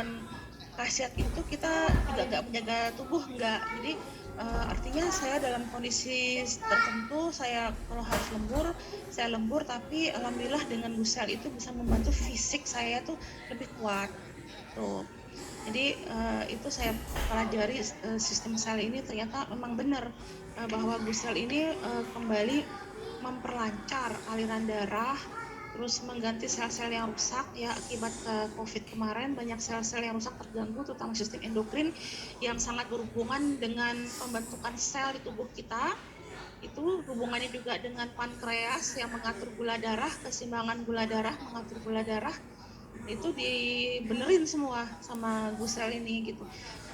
dengan khasiat itu kita juga nggak menjaga tubuh, nggak. Jadi artinya saya dalam kondisi tertentu, saya kalau harus lembur, saya lembur, tapi alhamdulillah dengan Gusel itu bisa membantu fisik saya tuh lebih kuat. Tuh. Jadi itu saya pelajari sistem sel ini ternyata memang benar bahwa Gusel ini kembali memperlancar aliran darah, terus mengganti sel-sel yang rusak ya akibat COVID kemarin. Banyak sel-sel yang rusak terganggu, terutama sistem endokrin yang sangat berhubungan dengan pembentukan sel di tubuh kita. Itu hubungannya juga dengan pankreas yang mengatur gula darah, keseimbangan gula darah, mengatur gula darah. Itu dibenerin semua sama Gusel ini gitu.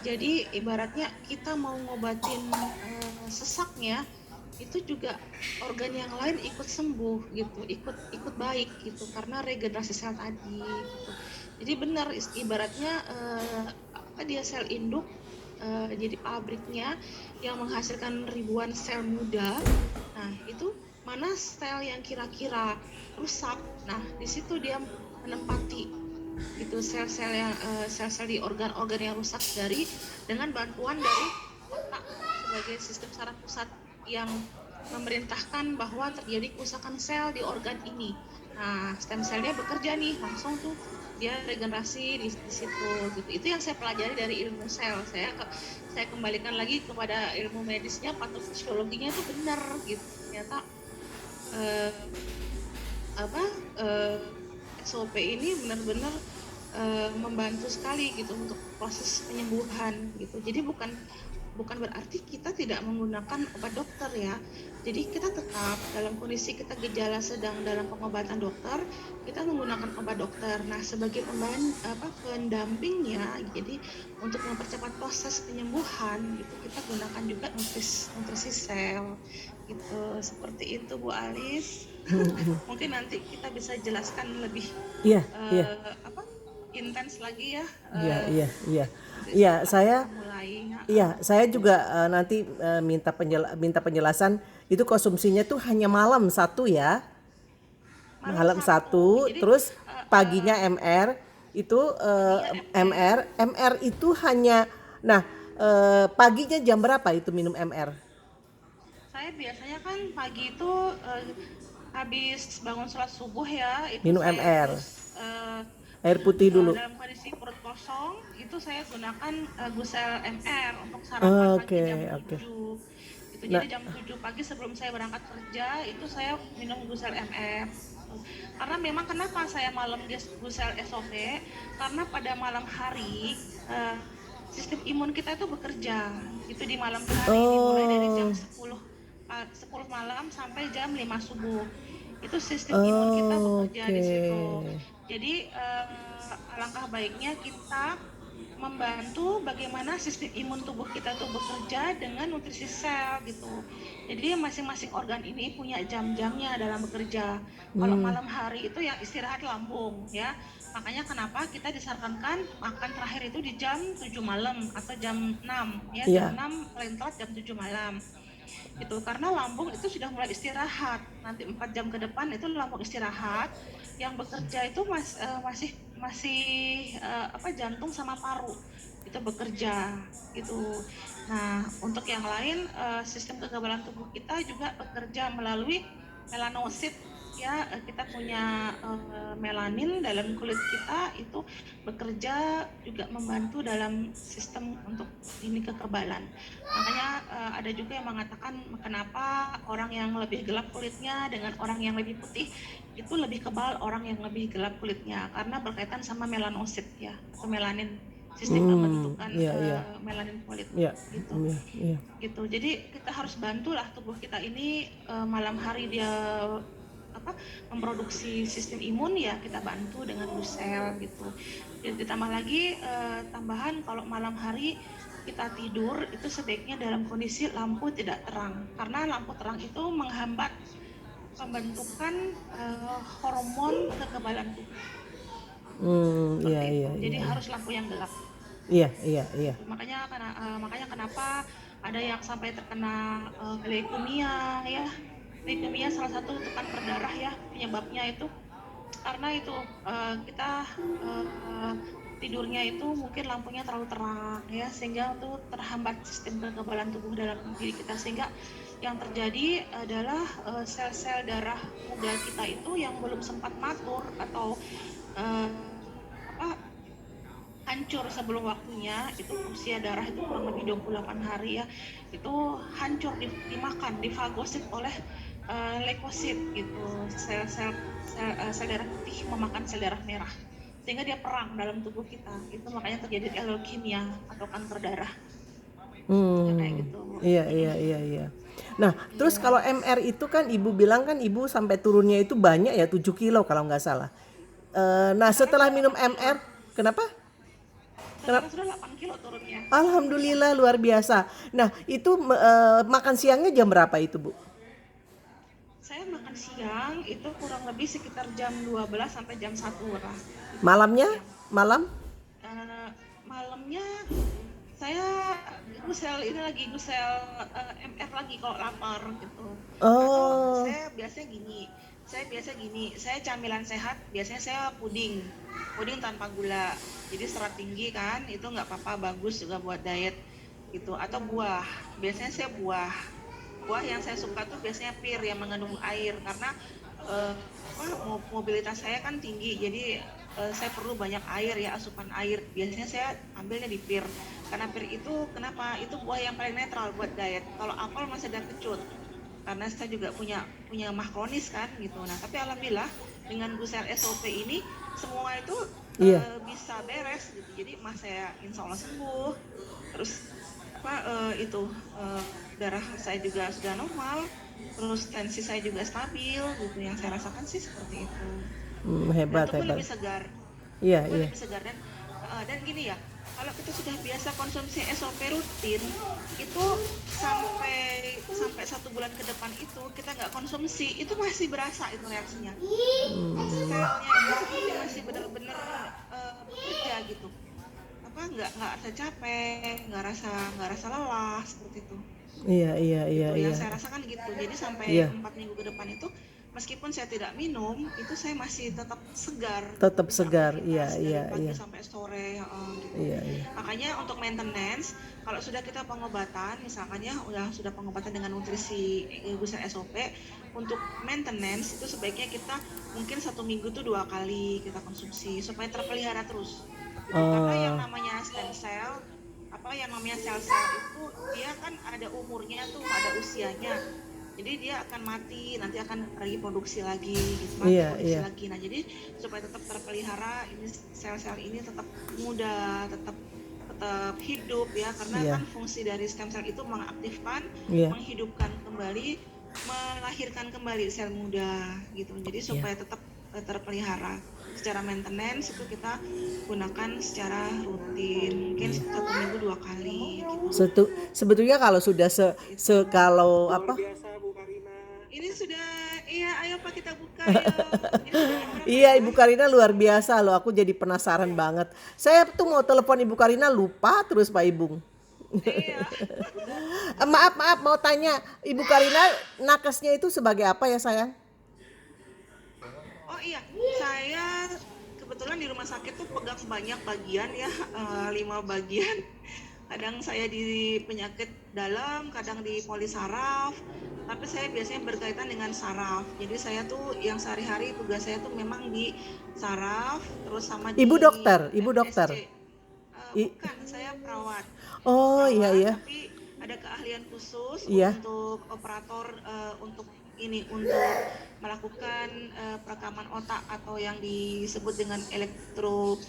Jadi ibaratnya kita mau ngobatin sesaknya, itu juga organ yang lain ikut sembuh gitu, ikut baik gitu karena regenerasi sel tadi gitu. Jadi benar ibaratnya dia sel induk jadi pabriknya yang menghasilkan ribuan sel muda. Nah, itu mana sel yang kira-kira rusak. Nah, di situ dia menempati itu sel-sel yang sel-sel di organ-organ yang rusak dengan bantuan dari otak sebagai sistem saraf pusat yang memerintahkan bahwa terjadi kerusakan sel di organ ini. Nah, stem selnya bekerja nih langsung tuh dia regenerasi di situ gitu. Itu yang saya pelajari dari ilmu sel. Saya kembalikan lagi kepada ilmu medisnya, patofisiologinya itu benar gitu. Ternyata eh, SOP ini benar-benar membantu sekali gitu untuk proses penyembuhan gitu. Jadi bukan berarti kita tidak menggunakan obat dokter ya. Jadi kita tetap dalam kondisi kita gejala sedang dalam pengobatan dokter, kita menggunakan obat dokter. Nah, sebagai pendampingnya, jadi untuk mempercepat proses penyembuhan gitu kita gunakan juga nutrisi sel gitu. Seperti itu Bu Alis. Mungkin nanti kita bisa jelaskan lebih Iya, iya. intens lagi ya. Iya, iya, iya. Nanti Iya, setelah saya kita mulai. iya, saya juga nanti minta penjelasan itu konsumsinya tuh hanya malam satu ya. Malam Malam satu. satu, Jadi terus paginya MR itu paginya MR. MR itu hanya nah paginya jam berapa itu minum MR? Saya biasanya kan pagi itu habis bangun sholat subuh ya, itu Minum saya MR. terus Air putih dulu. dalam kondisi perut kosong, itu saya gunakan Gusel MR untuk sarapan pagi jam Oke, oke. 7. Itu Nah, jadi jam 7 pagi sebelum saya berangkat kerja, itu saya minum Gusel MR. Karena memang kenapa saya malam Gusel SOP, karena pada malam hari sistem imun kita itu bekerja itu di malam hari, dimulai dari jam oh, 10 malam sampai jam 5 subuh. Itu sistem imun kita bekerja di oke. situ. Jadi alangkah baiknya kita membantu bagaimana sistem imun tubuh kita tuh bekerja dengan nutrisi sel gitu. Jadi masing-masing organ ini punya jam-jamnya dalam bekerja. Kalau malam hari itu yang istirahat lambung ya. Makanya kenapa kita disarankan makan terakhir itu di jam 7 malam atau jam 6 ya, jam Iya. 6 paling telat jam 7 malam. Itu karena lambung itu sudah mulai istirahat. Nanti 4 jam ke depan itu lambung istirahat. Yang bekerja itu masih jantung sama paru itu bekerja gitu. Nah, untuk yang lain sistem kekebalan tubuh kita juga bekerja melalui melanosit ya. Kita punya melanin dalam kulit kita itu bekerja juga membantu dalam sistem untuk ini kekebalan. Makanya ada juga yang mengatakan kenapa orang yang lebih gelap kulitnya dengan orang yang lebih putih itu lebih kebal orang yang lebih gelap kulitnya karena berkaitan sama melanosit ya atau melanin, sistem pembentukan Iya, iya. melanin kulit Iya, gitu. iya, iya. Gitu. Jadi kita harus bantulah tubuh kita ini malam hari dia memproduksi sistem imun ya kita bantu dengan Gusel gitu. Ditambah lagi tambahan kalau malam hari kita tidur itu sebaiknya dalam kondisi lampu tidak terang karena lampu terang itu menghambat pembentukan hormon kekebalan tubuh Iya, seperti itu. iya, Jadi iya, iya. harus lampu yang gelap. Iya, iya, iya. Gitu. Makanya kenapa ada yang sampai terkena leukemia ya. Leukemia salah satu tekanan berdarah ya penyebabnya itu karena itu kita tidurnya itu mungkin lampunya terlalu terang ya, sehingga tuh terhambat sistem kekebalan tubuh dalam diri kita, sehingga yang terjadi adalah sel-sel darah muda kita itu yang belum sempat matur atau eh, apa hancur sebelum waktunya, itu usia darah itu kurang lebih 28 hari ya, itu hancur dimakan, difagosit oleh leukosit gitu, sel darah putih memakan sel darah merah, sehingga dia perang dalam tubuh kita, itu makanya terjadi leukemia atau kanker darah ya, kayak Hmm, gitu. iya iya iya iya. Nah, terus Iya, kalau MR itu kan ibu bilang kan ibu sampai turunnya itu banyak ya 7 kilo kalau nggak salah. Nah sekarang setelah sudah minum 8 kilo, MR, kenapa? sekarang Kenapa? sudah 8 kilo turunnya, alhamdulillah. Alhamdulillah luar biasa. Nah itu makan siangnya jam berapa itu bu? Saya makan siang itu kurang lebih sekitar jam 12 sampai jam 1 lah, itu makan Malamnya? siang. Malam? Eh, Malamnya saya gusel MR lagi kalau lapar gitu, atau Oh, saya biasa gini, saya camilan sehat biasanya saya puding, puding tanpa gula, jadi serat tinggi kan, itu nggak apa-apa, bagus juga buat diet gitu, atau buah, biasanya saya buah, buah yang saya suka tuh biasanya pir yang mengandung air, karena eh, mobilitas saya kan tinggi, jadi saya perlu banyak air ya, asupan air, biasanya saya ambilnya di pir, karena pir itu kenapa, itu buah yang paling netral buat diet. Kalau apel masih ada kecut, karena saya juga punya punya mah kronis kan gitu. Nah tapi alhamdulillah dengan Gusel SOP ini semua itu iya. bisa beres gitu, jadi mah saya insya Allah sembuh, terus itu darah saya juga sudah normal, terus tensi saya juga stabil gitu, yang saya rasakan sih seperti itu, dan Hebat tubuh hebat. lebih segar, Iya tubuh iya. lebih segar dan gini ya, kalau kita sudah biasa konsumsi SOP rutin itu sampai sampai 1 bulan ke depan itu kita nggak konsumsi itu masih berasa itu reaksinya, selnya itu seperti masih benar-benar bekerja gitu, apa nggak rasa capek, nggak rasa lelah seperti itu. Iya iya iya Itu yang iya. saya rasakan gitu, jadi sampai Iya, 4 minggu ke depan itu meskipun saya tidak minum itu saya masih tetap segar gitu, tetap bisa segar. Iya aktivitas dari iya pagi iya. sampai sore gitu. Iya iya. Makanya untuk maintenance, kalau sudah kita pengobatan misalkan ya sudah pengobatan dengan nutrisi Gusel SOP, untuk maintenance itu sebaiknya kita mungkin 1 minggu tuh 2 kali kita konsumsi supaya terpelihara terus gitu, karena yang Eh, namanya stem cell, apa yang namanya sel-sel itu dia kan ada umurnya tuh, ada usianya, jadi dia akan mati, nanti akan reproduksi lagi gitu, mati iya produksi iya. lagi. Nah jadi supaya tetap terpelihara ini sel-sel ini tetap muda, tetap tetap hidup ya, karena Iya kan fungsi dari stem cell itu mengaktifkan, iya menghidupkan kembali, melahirkan kembali sel muda gitu, jadi iya. supaya tetap terpelihara. Secara maintenance itu kita gunakan secara rutin, mungkin 1 minggu 2 kali gitu, Sebetulnya kalau sudah seperti itu. kalau apa? Ini sudah, iya, ayo Pak kita buka yuk. Ini sudah jam berapa ya Iya Ibu Pak? Karina luar biasa loh. Aku jadi penasaran banget. Saya tuh mau telepon Ibu Karina lupa terus Pak Ibung. Iya. Maaf mau tanya Ibu Karina nakesnya itu sebagai apa ya sayang? Oh iya, saya kebetulan di rumah sakit tuh pegang banyak bagian ya, 5 bagian. Kadang saya di penyakit dalam, kadang di polisaraf, tapi saya biasanya berkaitan dengan saraf. Jadi saya tuh yang sehari-hari tugas saya tuh memang di saraf, terus sama Ibu di dokter, Ibu dokter. MSC. I- Bukan, saya perawat. oh iya Perawat, iya. tapi ada keahlian khusus Iya. untuk operator, untuk untuk melakukan perekaman otak atau yang disebut dengan elektro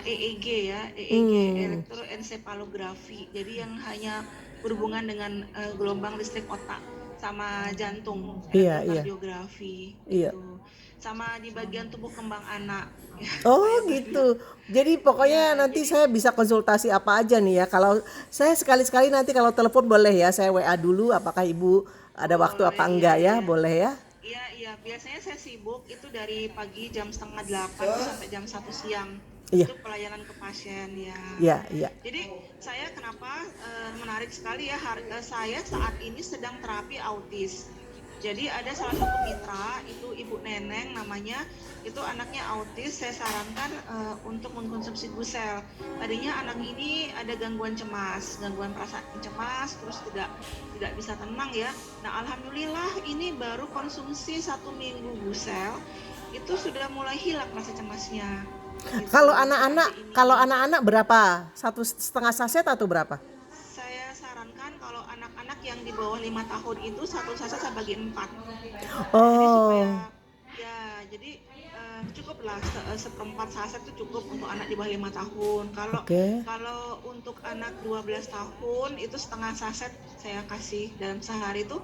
EEG ya, EEG, Hmm, elektroensepalografi. Jadi yang hanya berhubungan dengan gelombang listrik otak sama jantung, iya iya. elektrokardiografi Iya. gitu. Sama di bagian tubuh kembang anak. Ya, saya Oh banyak. gitu. Jadi pokoknya Ya, nanti jadi saya bisa konsultasi apa aja nih ya. Kalau saya sekali-sekali nanti kalau telepon boleh ya. Saya WA dulu apakah Ibu ada waktu apa boleh, iya, enggak ya? iya. Boleh ya? Iya, iya. Biasanya saya sibuk itu dari pagi jam setengah 8 tuh sampai jam 1 siang. Iya. Itu pelayanan ke pasien ya. Iya, iya. Jadi saya kenapa menarik sekali ya, saya saat ini sedang terapi autis. Jadi ada salah satu mitra, itu Ibu Neneng namanya, itu anaknya autis. Saya sarankan untuk mengkonsumsi Gusel. Tadinya anak ini ada gangguan cemas, gangguan perasaan cemas, terus tidak bisa tenang ya. Nah, alhamdulillah ini baru konsumsi 1 minggu Gusel, itu sudah mulai hilang rasa cemasnya. Gitu, Kalau si anak-anak, adik ini. kalau anak-anak berapa? 1,5 saset atau berapa? Saya sarankan kalau anak-anak yang di bawah 5 tahun itu 1 saset saya bagi 4. Jadi supaya Oh, jadi cukuplah seperempat saset itu cukup untuk anak di bawah 5 tahun. Kalau oke. kalau untuk anak 12 tahun itu setengah saset saya kasih dalam sehari itu,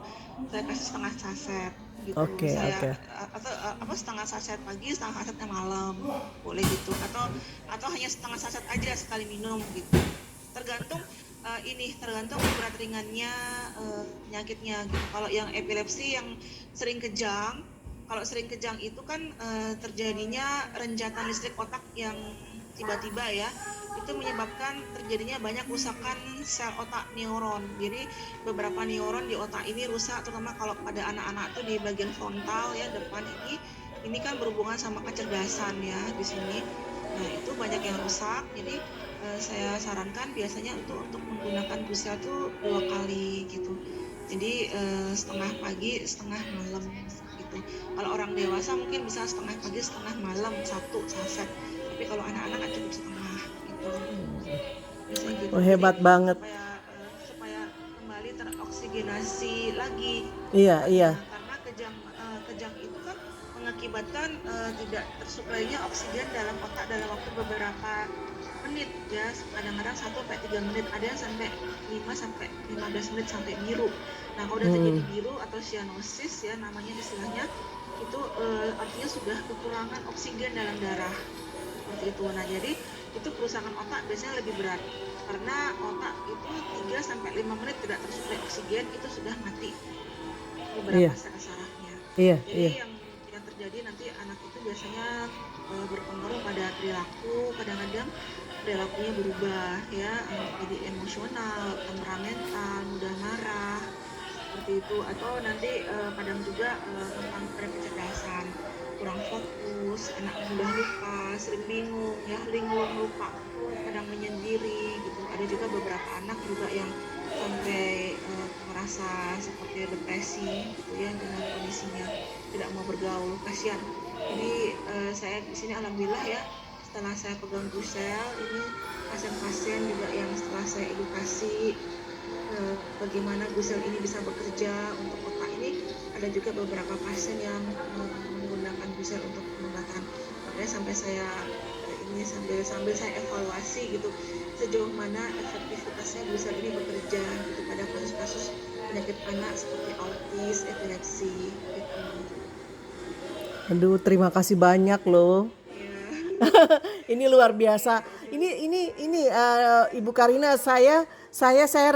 saya kasih setengah saset gitu. Oke, Saya oke. atau apa, setengah saset pagi, setengah sasetnya malam. Boleh gitu. Atau hanya setengah saset aja sekali minum gitu. Tergantung tergantung berat ringannya penyakitnya gitu. Kalau yang epilepsi yang sering kejang, kalau sering kejang itu kan terjadinya renjatan listrik otak yang tiba-tiba ya, itu menyebabkan terjadinya banyak kerusakan sel otak neuron. Jadi beberapa neuron di otak ini rusak, terutama kalau pada anak-anak tuh di bagian frontal ya, depan ini kan berhubungan sama kecerdasan ya di sini. Nah, itu banyak yang rusak. Jadi saya sarankan biasanya untuk menggunakan Gusel tuh 2 kali gitu. Jadi setengah pagi, setengah malam gitu. Kalau orang dewasa mungkin bisa setengah pagi, setengah malam 1 saset. Tapi kalau anak-anak cukup setengah gitu. Biasanya gitu. Oh, Jadi hebat banget. supaya kembali teroksigenasi lagi Iya, otaknya, iya. karena kejang itu kan mengakibatkan tidak tersuplainya oksigen dalam otak dalam waktu beberapa menit ya, kadang-kadang 1 sampai 3 menit, ada yang sampai 5 sampai 15 menit sampai biru. Nah, kalau udah terjadi biru atau cyanosis ya namanya istilahnya, itu artinya sudah kekurangan oksigen dalam darah seperti itu. Nah, jadi itu kerusakan otak biasanya lebih berat karena otak itu 3 sampai 5 menit tidak tersuplai oksigen, itu sudah mati beberapa Iya, sel sarafnya. iya, Jadi iya. yang terjadi nanti anak itu biasanya berpengaruh pada perilaku, kadang-kadang perilakunya berubah ya, jadi emosional, temperamental, mudah marah seperti itu, atau nanti kadang juga tentang kecerdasan, kurang fokus, anak mudah lupa, sering bingung ya, linglung, lupa, kadang menyendiri gitu. Ada juga beberapa anak juga yang sampai merasa seperti depresi gitu ya dengan kondisinya, tidak mau bergaul, kasihan. Jadi saya di sini alhamdulillah ya, setelah saya pegang Gusel ini, pasien-pasien juga yang setelah saya edukasi bagaimana Gusel ini bisa bekerja untuk otak ini, ada juga beberapa pasien yang menggunakan Gusel untuk pengobatan. Makanya sampai saya ini sambil saya evaluasi gitu, sejauh mana efektivitasnya Gusel ini bekerja gitu pada kasus-kasus penyakit anak seperti autis, epilepsi gitu. Aduh, terima kasih banyak loh. Ya. Ini luar biasa. Ini Ibu Karina, saya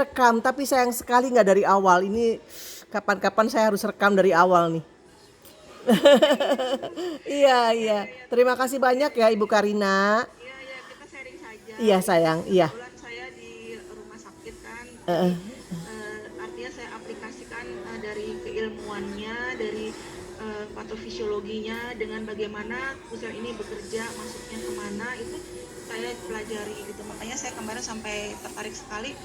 rekam, tapi sayang sekali nggak dari awal. Ini kapan-kapan saya harus rekam dari awal nih. Iya, iya. Ya, Terima kasih banyak ya Ibu Karina. iya, ya, kita sharing saja. Iya Ini sayang, iya. kebetulan saya di rumah sakit kan, jadi artinya saya aplikasikan dari keilmuannya, dari patofisiologinya, dengan bagaimana Gusel ini bekerja, masuknya kemana, itu saya pelajari gitu. Makanya saya kemarin sampai tertarik sekali,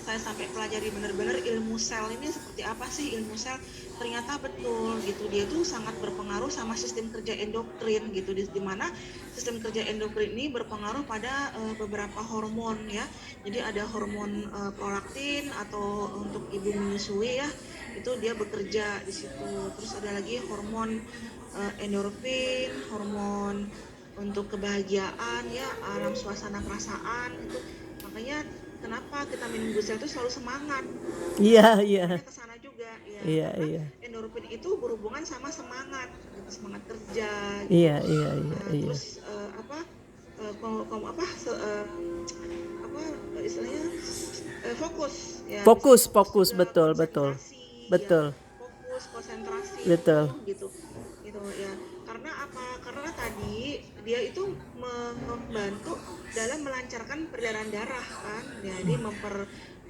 saya sampai pelajari benar-benar ilmu sel ini seperti apa sih ilmu sel. Ternyata betul gitu, dia tuh sangat berpengaruh sama sistem kerja endokrin gitu, di mana sistem kerja endokrin ini berpengaruh pada beberapa hormon ya. Jadi ada hormon prolaktin atau untuk ibu menyusui ya, itu dia bekerja di situ. Terus ada lagi hormon endorfin, hormon untuk kebahagiaan ya, alam suasana perasaan itu. Makanya kenapa kita minum Gusel itu selalu semangat. Iya, iya. Makanya ke sana juga ya, Iya, karena iya. endorfin itu berhubungan sama semangat, gitu, semangat kerja gitu. Iya, iya, iya, Nah, iya. terus apa istilahnya, fokus ya, bisa Fokus, fokus fokus, juga, betul, betul. konsentrasi ya, Betul, fokus konsentrasi betul. penuh gitu gitu ya. Karena apa? Karena tadi dia itu membantu dalam melancarkan peredaran darah kan, jadi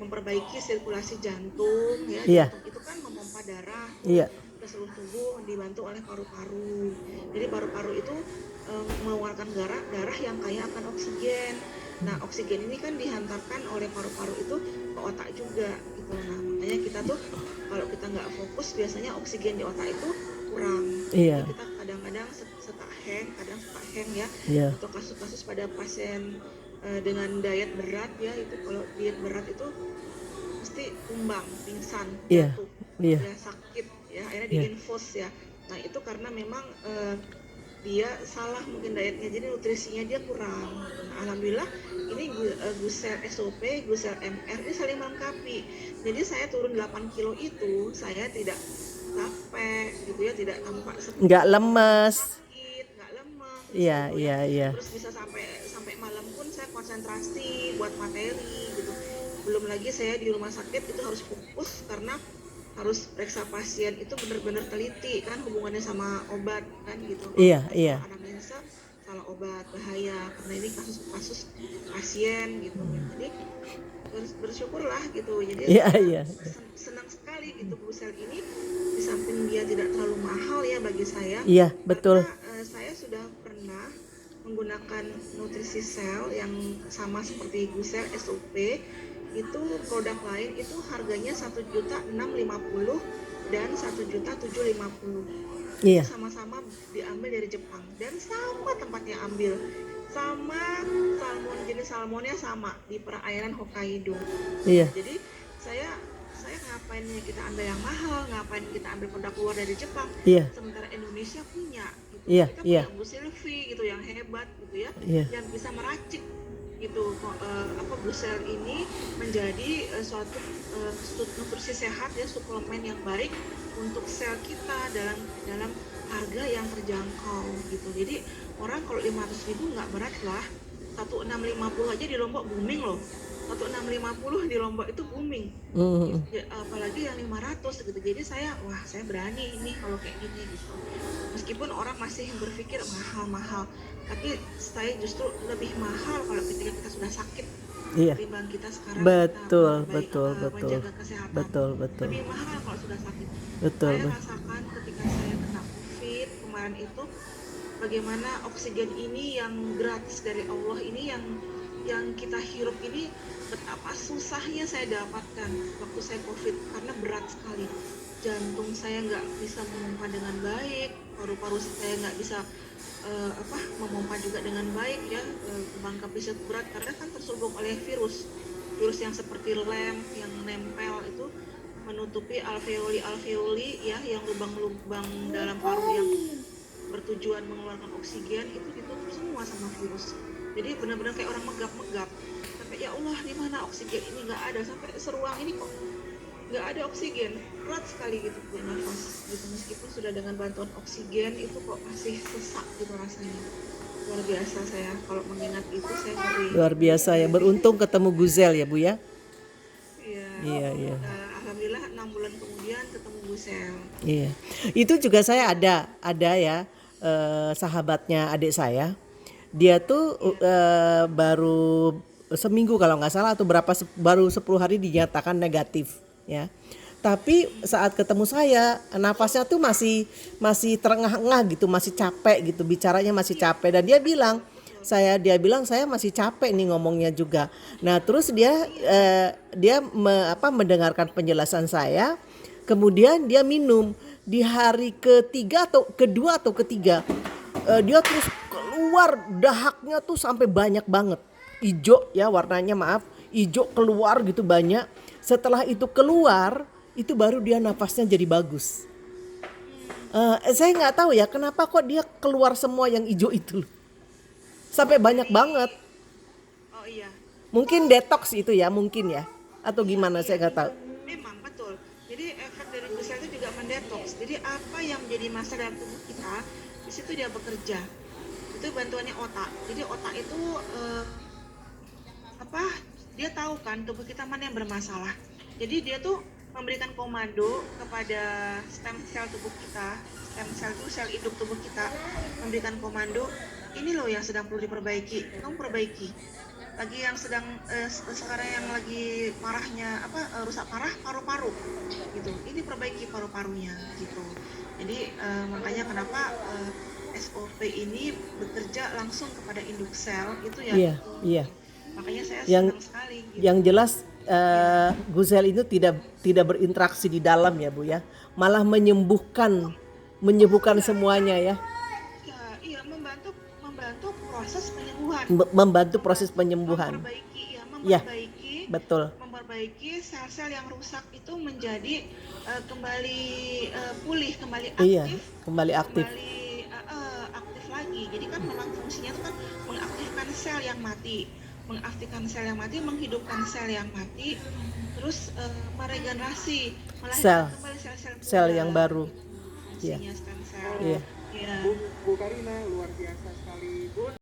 memperbaiki sirkulasi jantung ya. Iya, Jantung itu kan memompa darah tuh iya, ke seluruh tubuh, dibantu oleh paru-paru. Jadi paru-paru itu mengeluarkan darah yang kaya akan oksigen. Nah, oksigen ini kan dihantarkan oleh paru-paru itu ke otak juga gitu. Nah, makanya kita tuh kalau kita nggak fokus biasanya oksigen di otak itu kurang. Jadi iya, kita kadang-kadang kadang suka hang ya. iya, Atau kasus-kasus pada pasien dengan diet berat ya, itu kalau diet berat itu mesti tumbang, pingsan, iya, jatuh, iya, ya sakit ya, akhirnya iya, diinfus ya. Nah itu karena memang dia salah mungkin dietnya, jadi nutrisinya dia kurang. Nah, alhamdulillah ini Gusel SOP, Gusel MR ini saling melengkapi. Jadi saya turun 8 kilo itu saya tidak capek gitu ya, tidak tampak seperti nggak lemes. sakit, nggak lemes Iya, gitu ya. iya, iya, Terus bisa sampai sampai malam pun saya konsentrasi buat materi gitu. Belum lagi saya di rumah sakit itu harus fokus karena harus periksa pasien itu benar-benar teliti kan hubungannya sama obat kan gitu. Kalau iya, iya, salah anamnesa, salah obat bahaya karena ini kasus-kasus pasien gitu. Jadi bersyukurlah gitu. Jadi iya, saya iya, senang sekali gitu Busel ini, di samping dia tidak terlalu mahal ya bagi saya, iya, betul. karena saya sudah pernah menggunakan nutrisi sel yang sama seperti Gusel SOP. Itu produk lain itu harganya 1.650.000 dan 1.750.000. Itu Iya, sama-sama diambil dari Jepang dan sama tempatnya ambil, sama jenis salmonnya sama di perairan Hokkaido. iya, Jadi saya ngapain kita ambil yang mahal, ngapain kita ambil produk luar dari Jepang, iya, sementara Indonesia punya gitu. iya, Kita iya, punya Bu Silvi gitu yang hebat gitu ya, iya, yang bisa meracik gitu Busel ini menjadi suatu nutrisi sehat ya, suplemen yang baik untuk sel kita dalam harga yang terjangkau gitu. Jadi orang kalau 500.000 nggak berat lah, 1650 aja di Lombok booming loh, 1650 di Lombok itu booming. Ya, apalagi yang 500 gitu. Jadi saya berani ini kalau kayak gini gitu. Meskipun orang masih berpikir mahal-mahal, tapi saya justru lebih mahal kalau ketika kita sudah sakit iya, ketimbang kita sekarang betul, kita betul, betul, menjaga kesehatan. betul, betul, Lebih mahal kalau sudah sakit. betul, Saya rasakan ketika saya kena COVID kemarin itu, bagaimana oksigen ini yang gratis dari Allah ini yang kita hirup ini, betapa susahnya saya dapatkan waktu saya COVID karena berat sekali. Jantung saya nggak bisa memompa dengan baik, paru-paru saya nggak bisa memompa juga dengan baik ya, kembang kapasitas berat karena kan terselubung oleh virus yang seperti lem yang nempel itu menutupi alveoli ya, yang lubang-lubang dalam paru yang bertujuan mengeluarkan oksigen itu ditutup semua sama virus. Jadi benar-benar kayak orang megap-megap. Sampai ya Allah, di mana oksigen ini nggak ada, sampai seruang ini kok nggak ada oksigen, berat sekali gitu bernafas gitu. Meskipun sudah dengan bantuan oksigen itu kok masih sesak gitu rasanya. Luar biasa, saya kalau mengingat itu saya ngeri. luar biasa ya. Beruntung ketemu Guzel ya Bu ya. Iya. Iya, iya, Alhamdulillah 6 bulan kemudian ketemu Busel. iya. Itu juga saya ada ya, sahabatnya adik saya. Dia tuh baru seminggu kalau nggak salah atau baru 10 hari dinyatakan negatif ya. Tapi saat ketemu saya, nafasnya tuh masih terengah-engah gitu, masih capek gitu, bicaranya masih capek, dan dia bilang saya masih capek nih ngomongnya juga. Nah, terus dia mendengarkan penjelasan saya, kemudian dia minum di hari ketiga atau kedua atau ketiga, dia terus keluar dahaknya tuh sampai banyak banget, ijo ya warnanya, maaf, ijo keluar gitu banyak. Setelah itu keluar, itu baru dia nafasnya jadi bagus. Saya nggak tahu ya kenapa kok dia keluar semua yang ijo itu sampai banyak banget. Oh iya. Mungkin detox itu ya, mungkin ya, atau gimana, saya nggak tahu. Memang betul. Jadi efek dari Busel itu juga mendetoks. Jadi apa yang menjadi masalah dalam tubuh kita, di situ dia bekerja. Itu bantuannya otak. Jadi otak itu dia tahu kan tubuh kita mana yang bermasalah. Jadi dia tuh memberikan komando kepada stem sel tubuh kita. Stem sel itu sel hidup tubuh kita, memberikan komando ini loh yang sedang perlu diperbaiki, kamu perbaiki. Lagi yang sedang sekarang yang lagi parahnya rusak parah paru-paru gitu, ini perbaiki paru-parunya gitu. Jadi makanya kenapa SOP ini bekerja langsung kepada induk sel itu ya Iya, gitu. iya. Makanya saya Yang senang sekali gitu. yang jelas Ya, Guzel itu tidak berinteraksi di dalam ya Bu ya, malah menyembuhkan iya, semuanya ya, iya, iya, membantu membantu proses penyembuhan. membantu proses Membantu penyembuhan. memperbaiki ya, Ya, memperbaiki betul. memperbaiki sel-sel yang rusak itu menjadi kembali pulih, kembali Iya, aktif, kembali aktif. aktif lagi. Jadi kan memang fungsinya itu kan mengaktifkan sel yang mati, menghidupkan sel yang mati, terus meregenerasi, melahirkan Sel, kembali sel-sel sel muda. yang baru. Gitu Iya, fungsinya stem cell. iya. Ya. Bu Karina luar biasa sekali Bu.